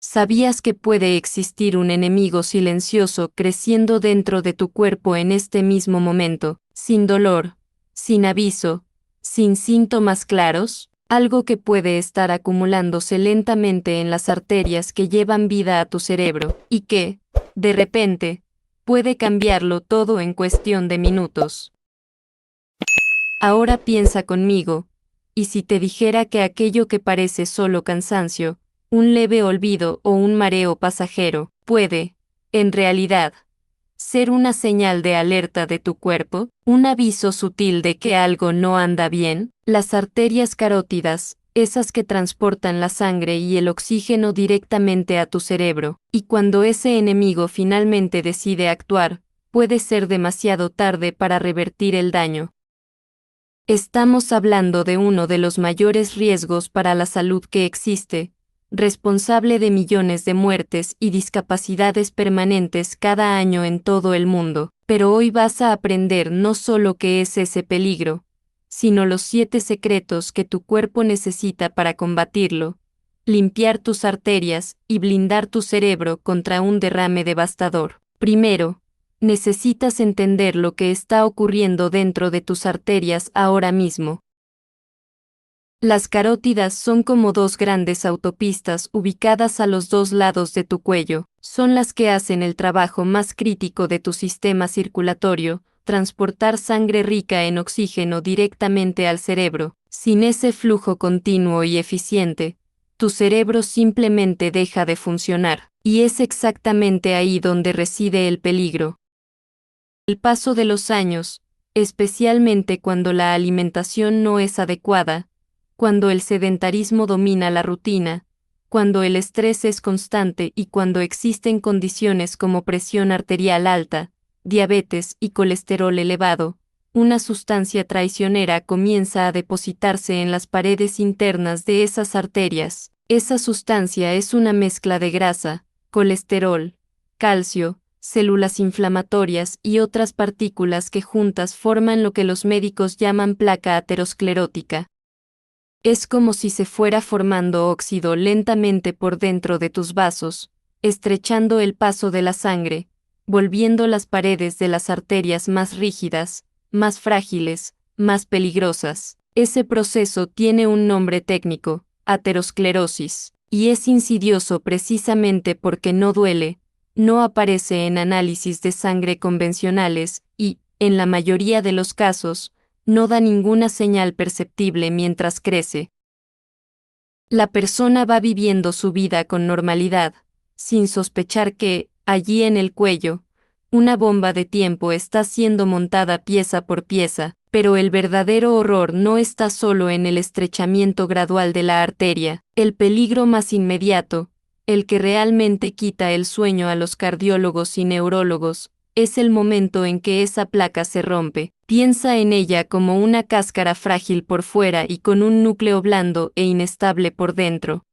¿Sabías que puede existir un enemigo silencioso creciendo dentro de tu cuerpo en este mismo momento, sin dolor, sin aviso, sin síntomas claros? Algo que puede estar acumulándose lentamente en las arterias que llevan vida a tu cerebro, y que, de repente, puede cambiarlo todo en cuestión de minutos. Ahora piensa conmigo, y si te dijera que aquello que parece solo cansancio, un leve olvido o un mareo pasajero, puede, en realidad, ser una señal de alerta de tu cuerpo, un aviso sutil de que algo no anda bien. Las arterias carótidas, esas que transportan la sangre y el oxígeno directamente a tu cerebro, y cuando ese enemigo finalmente decide actuar, puede ser demasiado tarde para revertir el daño. Estamos hablando de uno de los mayores riesgos para la salud que existe, responsable de millones de muertes y discapacidades permanentes cada año en todo el mundo. Pero hoy vas a aprender no solo qué es ese peligro, sino los 7 secretos que tu cuerpo necesita para combatirlo, limpiar tus arterias y blindar tu cerebro contra un derrame devastador. Primero, necesitas entender lo que está ocurriendo dentro de tus arterias ahora mismo. Las carótidas son como 2 grandes autopistas ubicadas a los 2 lados de tu cuello. Son las que hacen el trabajo más crítico de tu sistema circulatorio, transportar sangre rica en oxígeno directamente al cerebro. Sin ese flujo continuo y eficiente, tu cerebro simplemente deja de funcionar, y es exactamente ahí donde reside el peligro. El paso de los años, especialmente cuando la alimentación no es adecuada, cuando el sedentarismo domina la rutina, cuando el estrés es constante y cuando existen condiciones como presión arterial alta, diabetes y colesterol elevado, una sustancia traicionera comienza a depositarse en las paredes internas de esas arterias. Esa sustancia es una mezcla de grasa, colesterol, calcio, células inflamatorias y otras partículas que juntas forman lo que los médicos llaman placa aterosclerótica. Es como si se fuera formando óxido lentamente por dentro de tus vasos, estrechando el paso de la sangre, volviendo las paredes de las arterias más rígidas, más frágiles, más peligrosas. Ese proceso tiene un nombre técnico, aterosclerosis, y es insidioso precisamente porque no duele, no aparece en análisis de sangre convencionales y, en la mayoría de los casos, no da ninguna señal perceptible mientras crece. La persona va viviendo su vida con normalidad, sin sospechar que, allí en el cuello, una bomba de tiempo está siendo montada pieza por pieza, pero el verdadero horror no está solo en el estrechamiento gradual de la arteria. El peligro más inmediato, el que realmente quita el sueño a los cardiólogos y neurólogos, es el momento en que esa placa se rompe. Piensa en ella como una cáscara frágil por fuera y con un núcleo blando e inestable por dentro.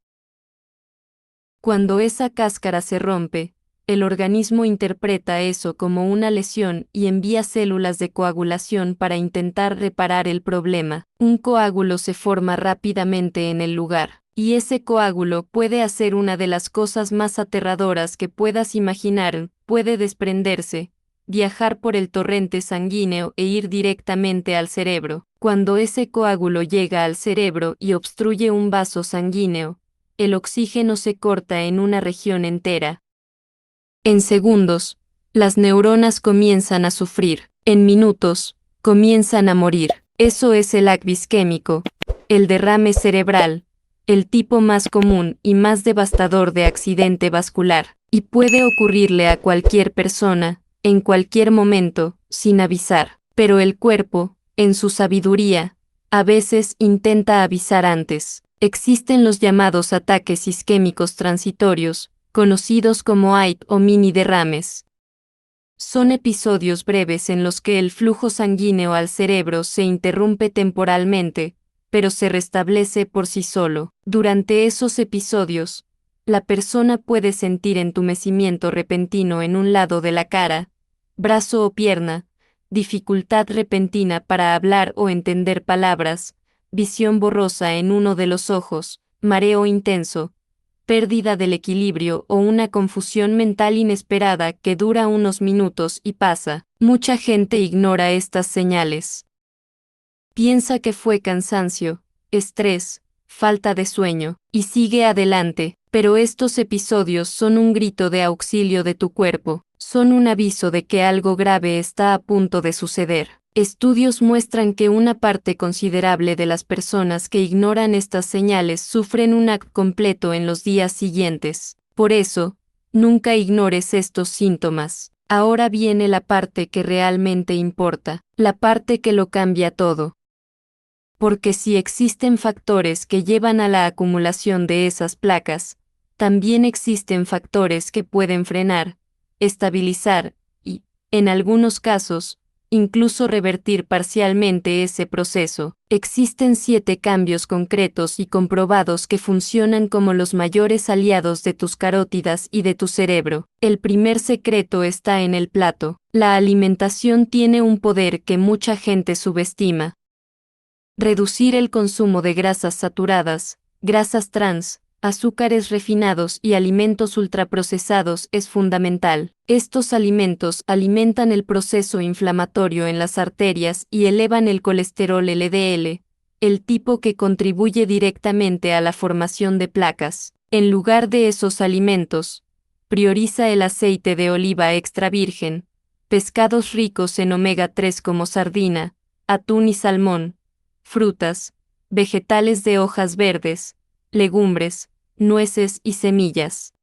Cuando esa cáscara se rompe, el organismo interpreta eso como una lesión y envía células de coagulación para intentar reparar el problema. Un coágulo se forma rápidamente en el lugar, y ese coágulo puede hacer una de las cosas más aterradoras que puedas imaginar. Puede desprenderse, viajar por el torrente sanguíneo e ir directamente al cerebro. Cuando ese coágulo llega al cerebro y obstruye un vaso sanguíneo, el oxígeno se corta en una región entera. En segundos, las neuronas comienzan a sufrir. En minutos, comienzan a morir. Eso es el ACV isquémico, el derrame cerebral, el tipo más común y más devastador de accidente vascular, y puede ocurrirle a cualquier persona, en cualquier momento, sin avisar. Pero el cuerpo, en su sabiduría, a veces intenta avisar antes. Existen los llamados ataques isquémicos transitorios, conocidos como AIT o mini derrames. Son episodios breves en los que el flujo sanguíneo al cerebro se interrumpe temporalmente, pero se restablece por sí solo. Durante esos episodios, la persona puede sentir entumecimiento repentino en un lado de la cara, brazo o pierna, dificultad repentina para hablar o entender palabras, visión borrosa en uno de los ojos, mareo intenso, pérdida del equilibrio o una confusión mental inesperada que dura unos minutos y pasa. Mucha gente ignora estas señales. Piensa que fue cansancio, estrés, falta de sueño, y sigue adelante, pero estos episodios son un grito de auxilio de tu cuerpo, son un aviso de que algo grave está a punto de suceder. Estudios muestran que una parte considerable de las personas que ignoran estas señales sufren un ACV completo en los días siguientes. Por eso, nunca ignores estos síntomas. Ahora viene la parte que realmente importa, la parte que lo cambia todo. Porque si existen factores que llevan a la acumulación de esas placas, también existen factores que pueden frenar, estabilizar y, en algunos casos, incluso revertir parcialmente ese proceso. Existen 7 cambios concretos y comprobados que funcionan como los mayores aliados de tus carótidas y de tu cerebro. El primer secreto está en el plato. La alimentación tiene un poder que mucha gente subestima. Reducir el consumo de grasas saturadas, grasas trans, azúcares refinados y alimentos ultraprocesados es fundamental. Estos alimentos alimentan el proceso inflamatorio en las arterias y elevan el colesterol LDL, el tipo que contribuye directamente a la formación de placas. En lugar de esos alimentos, prioriza el aceite de oliva extra virgen, pescados ricos en omega 3 como sardina, atún y salmón, frutas, vegetales de hojas verdes, legumbres, nueces y semillas.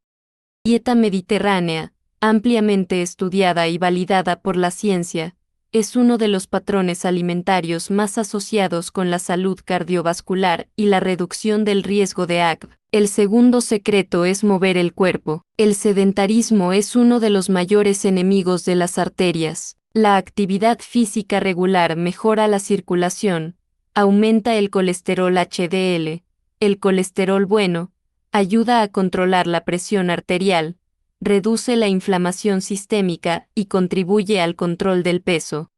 Dieta mediterránea, ampliamente estudiada y validada por la ciencia, es uno de los patrones alimentarios más asociados con la salud cardiovascular y la reducción del riesgo de ACV. El segundo secreto es mover el cuerpo. El sedentarismo es uno de los mayores enemigos de las arterias. La actividad física regular mejora la circulación, aumenta el colesterol HDL, el colesterol bueno, ayuda a controlar la presión arterial, reduce la inflamación sistémica y contribuye al control del peso.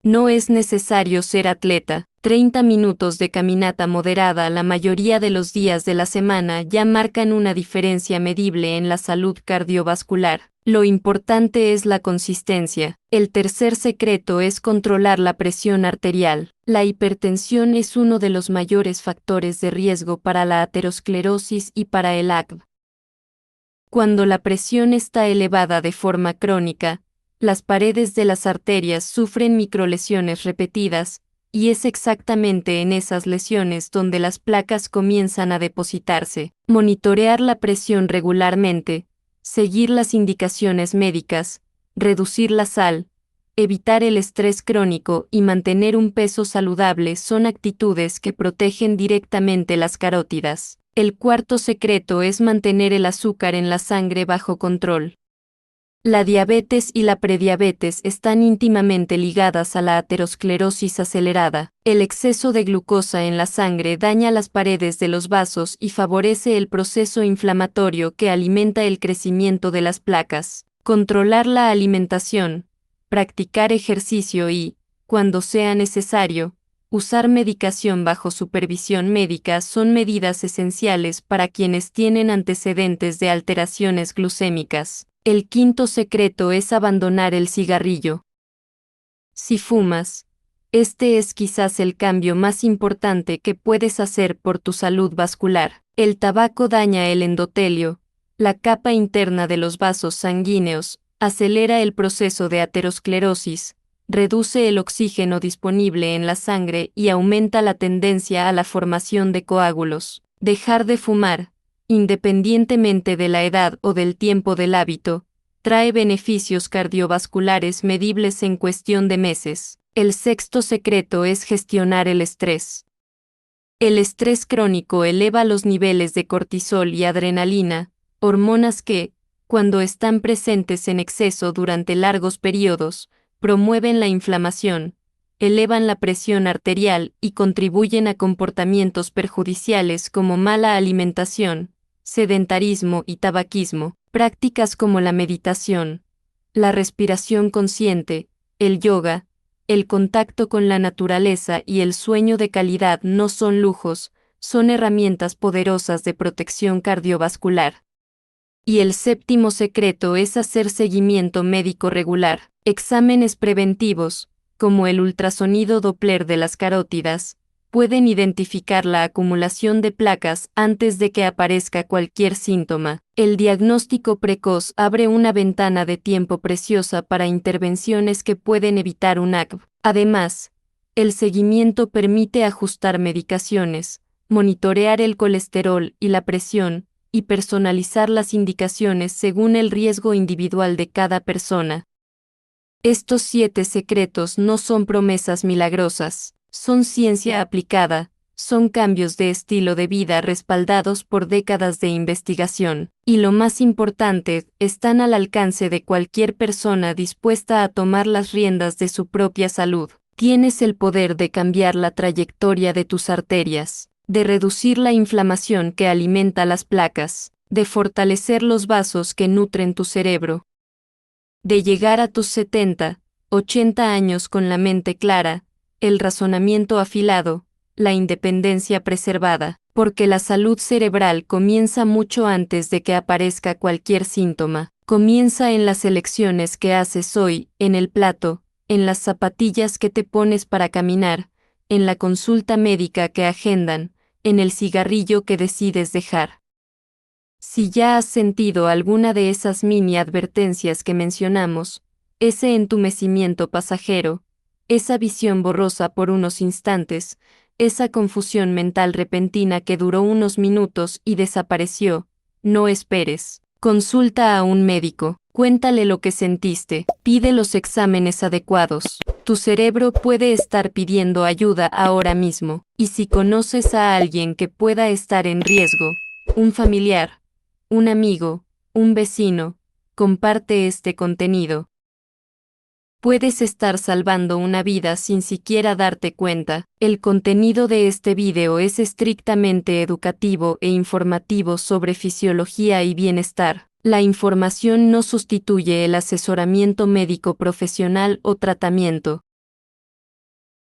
No es necesario ser atleta. 30 minutos de caminata moderada la mayoría de los días de la semana ya marcan una diferencia medible en la salud cardiovascular. Lo importante es la consistencia. El tercer secreto es controlar la presión arterial. La hipertensión es uno de los mayores factores de riesgo para la aterosclerosis y para el ACV. Cuando la presión está elevada de forma crónica, las paredes de las arterias sufren microlesiones repetidas, y es exactamente en esas lesiones donde las placas comienzan a depositarse. Monitorear la presión regularmente, seguir las indicaciones médicas, reducir la sal, evitar el estrés crónico y mantener un peso saludable son actitudes que protegen directamente las carótidas. El cuarto secreto es mantener el azúcar en la sangre bajo control. La diabetes y la prediabetes están íntimamente ligadas a la aterosclerosis acelerada. El exceso de glucosa en la sangre daña las paredes de los vasos y favorece el proceso inflamatorio que alimenta el crecimiento de las placas. Controlar la alimentación, practicar ejercicio y, cuando sea necesario, usar medicación bajo supervisión médica son medidas esenciales para quienes tienen antecedentes de alteraciones glucémicas. El quinto secreto es abandonar el cigarrillo. Si fumas, este es quizás el cambio más importante que puedes hacer por tu salud vascular. El tabaco daña el endotelio, la capa interna de los vasos sanguíneos, acelera el proceso de aterosclerosis, reduce el oxígeno disponible en la sangre y aumenta la tendencia a la formación de coágulos. Dejar de fumar, independientemente de la edad o del tiempo del hábito, trae beneficios cardiovasculares medibles en cuestión de meses. El sexto secreto es gestionar el estrés. El estrés crónico eleva los niveles de cortisol y adrenalina, hormonas que, cuando están presentes en exceso durante largos periodos, promueven la inflamación, elevan la presión arterial y contribuyen a comportamientos perjudiciales como mala alimentación, sedentarismo y tabaquismo. Prácticas como la meditación, la respiración consciente, el yoga, el contacto con la naturaleza y el sueño de calidad no son lujos, son herramientas poderosas de protección cardiovascular. Y el séptimo secreto es hacer seguimiento médico regular, exámenes preventivos, como el ultrasonido Doppler de las carótidas, pueden identificar la acumulación de placas antes de que aparezca cualquier síntoma. El diagnóstico precoz abre una ventana de tiempo preciosa para intervenciones que pueden evitar un ACV. Además, el seguimiento permite ajustar medicaciones, monitorear el colesterol y la presión, y personalizar las indicaciones según el riesgo individual de cada persona. Estos 7 secretos no son promesas milagrosas, son ciencia aplicada, son cambios de estilo de vida respaldados por décadas de investigación, y lo más importante, están al alcance de cualquier persona dispuesta a tomar las riendas de su propia salud. Tienes el poder de cambiar la trayectoria de tus arterias, de reducir la inflamación que alimenta las placas, de fortalecer los vasos que nutren tu cerebro, de llegar a tus 70, 80 años con la mente clara, el razonamiento afilado, la independencia preservada, porque la salud cerebral comienza mucho antes de que aparezca cualquier síntoma. Comienza en las elecciones que haces hoy, en el plato, en las zapatillas que te pones para caminar, en la consulta médica que agendan, en el cigarrillo que decides dejar. Si ya has sentido alguna de esas mini advertencias que mencionamos, ese entumecimiento pasajero, esa visión borrosa por unos instantes, esa confusión mental repentina que duró unos minutos y desapareció, no esperes. Consulta a un médico, cuéntale lo que sentiste, pide los exámenes adecuados. Tu cerebro puede estar pidiendo ayuda ahora mismo, y si conoces a alguien que pueda estar en riesgo, un familiar, un amigo, un vecino, comparte este contenido. Puedes estar salvando una vida sin siquiera darte cuenta. El contenido de este video es estrictamente educativo e informativo sobre fisiología y bienestar. La información no sustituye el asesoramiento médico profesional o tratamiento.